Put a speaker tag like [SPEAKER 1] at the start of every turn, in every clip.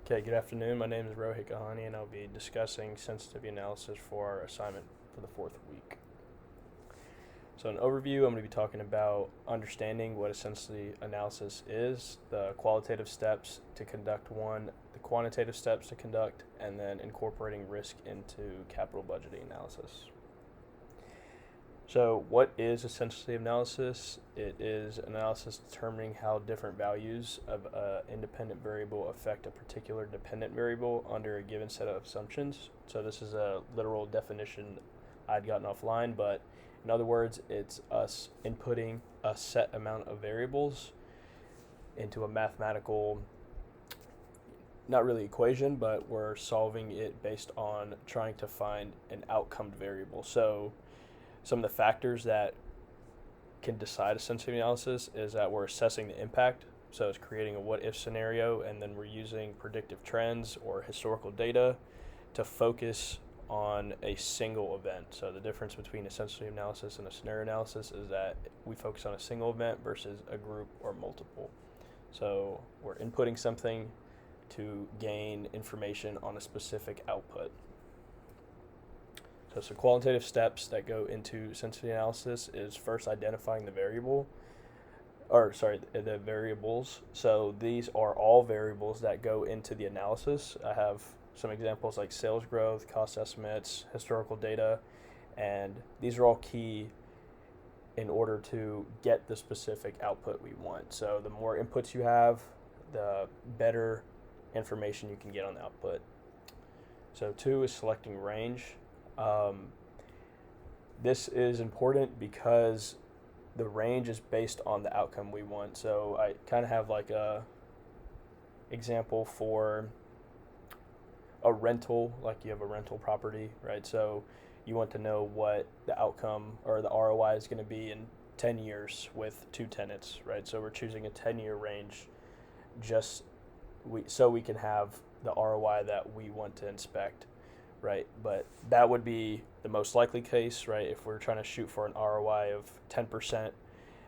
[SPEAKER 1] Okay, good afternoon. My name is Rohit Gehani, and I'll be discussing sensitivity analysis for our assignment for the fourth week. So, in overview, I'm going to be talking about understanding what a sensitivity analysis is, the qualitative steps to conduct one, the quantitative steps to conduct, and then incorporating risk into capital budgeting analysis. So, what is a sensitivity analysis? It is analysis determining how different values of an independent variable affect a particular dependent variable under a given set of assumptions. So, this is a literal definition I'd gotten offline, but in other words, it's us inputting a set amount of variables into a mathematical, not really equation, but we're solving it based on trying to find an outcome variable. So, some of the factors that can decide a sensitivity analysis is that we're assessing the impact. So it's creating a what if scenario, and then we're using predictive trends or historical data to focus on a single event. So the difference between a sensitivity analysis and a scenario analysis is that we focus on a single event versus a group or multiple. So we're inputting something to gain information on a specific output. So some qualitative steps that go into sensitivity analysis is first identifying the variables. So these are all variables that go into the analysis. I have some examples like sales growth, cost estimates, historical data, and these are all key in order to get the specific output we want. So the more inputs you have, the better information you can get on the output. So 2 is selecting range. This is important because the range is based on the outcome we want. So I kind of have like a example for a rental, like you have a rental property, right? So you want to know what the outcome or the ROI is going to be in 10 years with 2 tenants, right? So we're choosing a 10-year range so we can have the ROI that we want to inspect. Right, but that would be the most likely case, right? If we're trying to shoot for an ROI of 10%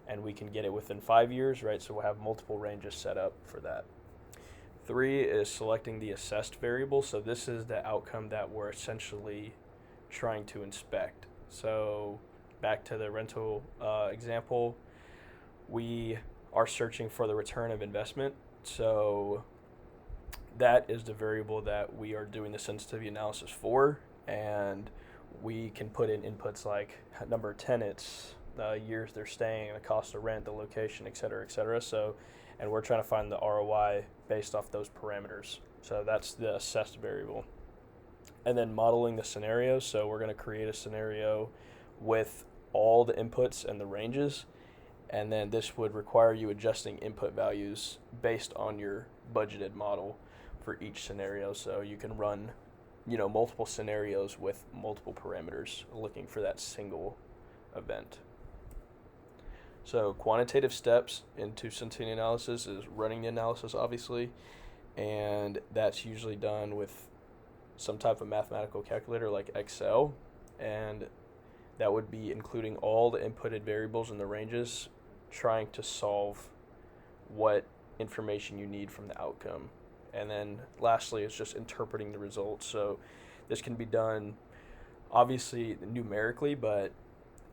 [SPEAKER 1] and we can get it within 5 years, right? So we'll have multiple ranges set up for that. 3 is selecting the assessed variable. So this is the outcome that we're essentially trying to inspect. So back to the rental example, we are searching for the return of investment. So that is the variable that we are doing the sensitivity analysis for, and we can put in inputs like number of tenants, years they're staying, the cost of rent, the location, et cetera, et cetera. So, and we're trying to find the ROI based off those parameters. So that's the assessed variable. And then modeling the scenario. So we're going to create a scenario with all the inputs and the ranges, and then this would require you adjusting input values based on your budgeted model for each scenario. So you can run, multiple scenarios with multiple parameters looking for that single event. So quantitative steps into sensitivity analysis is running the analysis, obviously, and that's usually done with some type of mathematical calculator like Excel, and that would be including all the inputted variables and the ranges, trying to solve what information you need from the outcome. And then lastly, it's just interpreting the results. So this can be done obviously numerically, but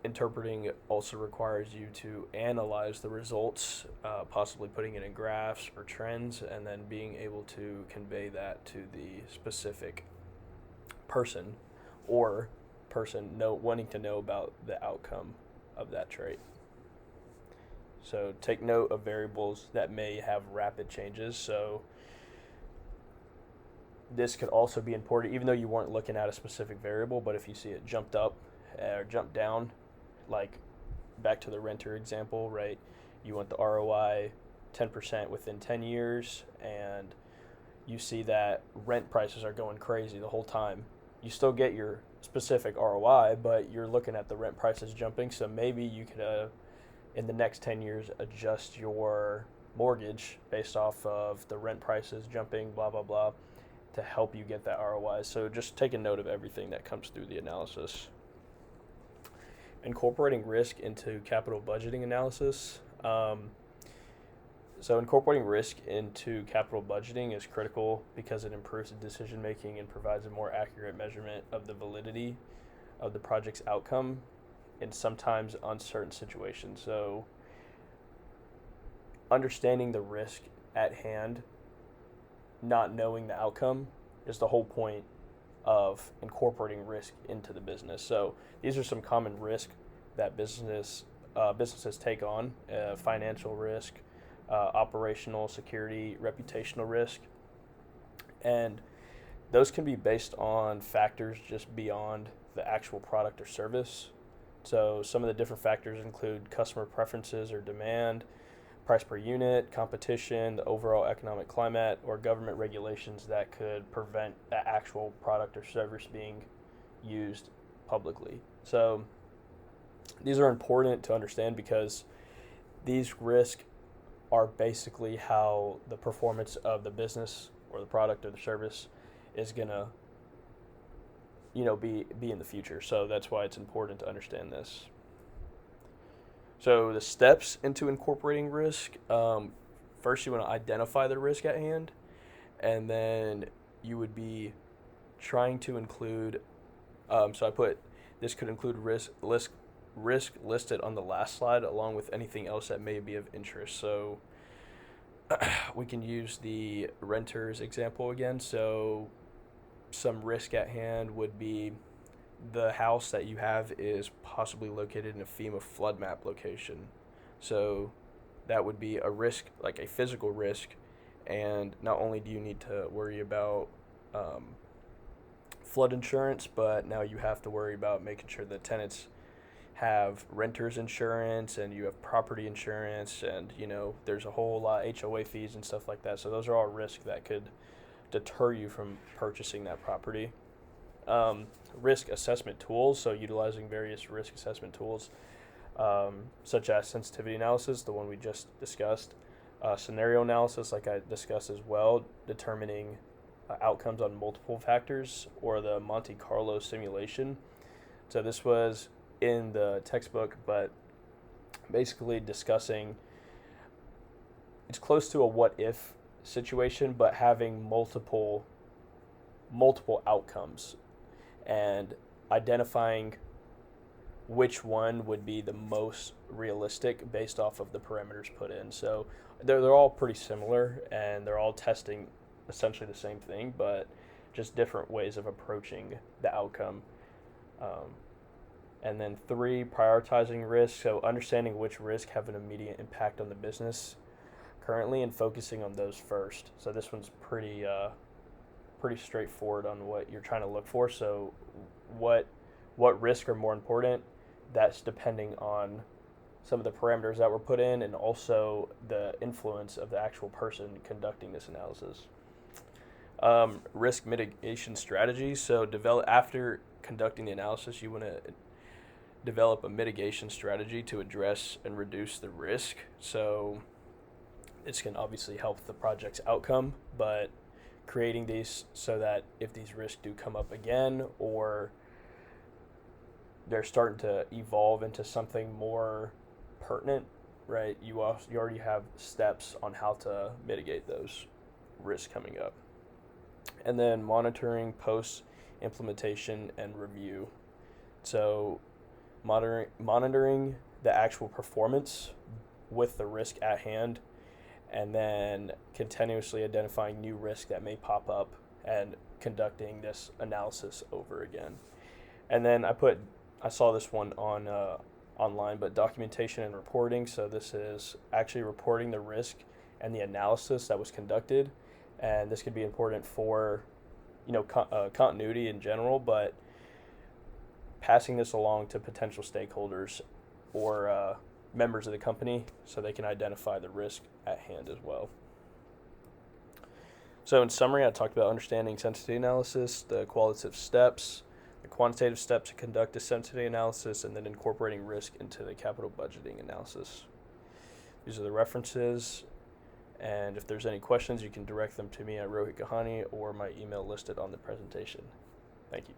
[SPEAKER 1] interpreting also requires you to analyze the results, possibly putting it in graphs or trends, and then being able to convey that to the specific person wanting to know about the outcome of that trait. So take note of variables that may have rapid changes. So this could also be important, even though you weren't looking at a specific variable, but if you see it jumped up or jumped down, like back to the renter example, right? You want the ROI 10% within 10 years, and you see that rent prices are going crazy the whole time. You still get your specific ROI, but you're looking at the rent prices jumping, so maybe you could, in the next 10 years, adjust your mortgage based off of the rent prices jumping, blah, blah, blah, to help you get that ROI. So just take a note of everything that comes through the analysis. Incorporating risk into capital budgeting analysis. So incorporating risk into capital budgeting is critical because it improves the decision making and provides a more accurate measurement of the validity of the project's outcome in sometimes uncertain situations. So understanding the risk at hand, not knowing the outcome, is the whole point of incorporating risk into the business. So these are some common risk that businesses take on: financial risk, operational, security, reputational risk, and those can be based on factors just beyond the actual product or service. So some of the different factors include customer preferences or demand, price per unit, competition, the overall economic climate, or government regulations that could prevent the actual product or service being used publicly. So these are important to understand because these risks are basically how the performance of the business or the product or the service is gonna, be in the future. So that's why it's important to understand this. So the steps into incorporating risk: first, you want to identify the risk at hand, and then you would be trying to include. So I put this could include risk listed on the last slide, along with anything else that may be of interest. So we can use the renters example again. So some risk at hand would be the house that you have is possibly located in a FEMA flood map location. So that would be a risk, like a physical risk. And not only do you need to worry about flood insurance, but now you have to worry about making sure the tenants have renters insurance, and you have property insurance, and there's a whole lot of HOA fees and stuff like that. So those are all risks that could deter you from purchasing that property. Risk assessment tools, so utilizing various risk assessment tools, such as sensitivity analysis, the one we just discussed, scenario analysis, like I discussed as well, determining outcomes on multiple factors, or the Monte Carlo simulation. So this was in the textbook, but basically discussing, it's close to a what if situation, but having multiple outcomes and identifying which one would be the most realistic based off of the parameters put in. So they're all pretty similar, and they're all testing essentially the same thing, but just different ways of approaching the outcome. And then 3, prioritizing risk. So understanding which risks have an immediate impact on the business currently and focusing on those first. So this one's pretty straightforward on what you're trying to look for. So what risks are more important? That's depending on some of the parameters that were put in, and also the influence of the actual person conducting this analysis. Risk mitigation strategies. So after conducting the analysis, you want to develop a mitigation strategy to address and reduce the risk. So this can obviously help the project's outcome, but creating these so that if these risks do come up again, or they're starting to evolve into something more pertinent, right, you already have steps on how to mitigate those risks coming up. And then monitoring, post implementation, and review. So monitoring the actual performance with the risk at hand, and then continuously identifying new risks that may pop up and conducting this analysis over again. And then I saw this one on online, but documentation and reporting. So this is actually reporting the risk and the analysis that was conducted, and this could be important for continuity in general, but passing this along to potential stakeholders or members of the company so they can identify the risk at hand as well. So in summary, I talked about understanding sensitivity analysis, the qualitative steps, the quantitative steps to conduct a sensitivity analysis, and then incorporating risk into the capital budgeting analysis. These are the references, and if there's any questions, you can direct them to me at Rohit Gehani or my email listed on the presentation. Thank you.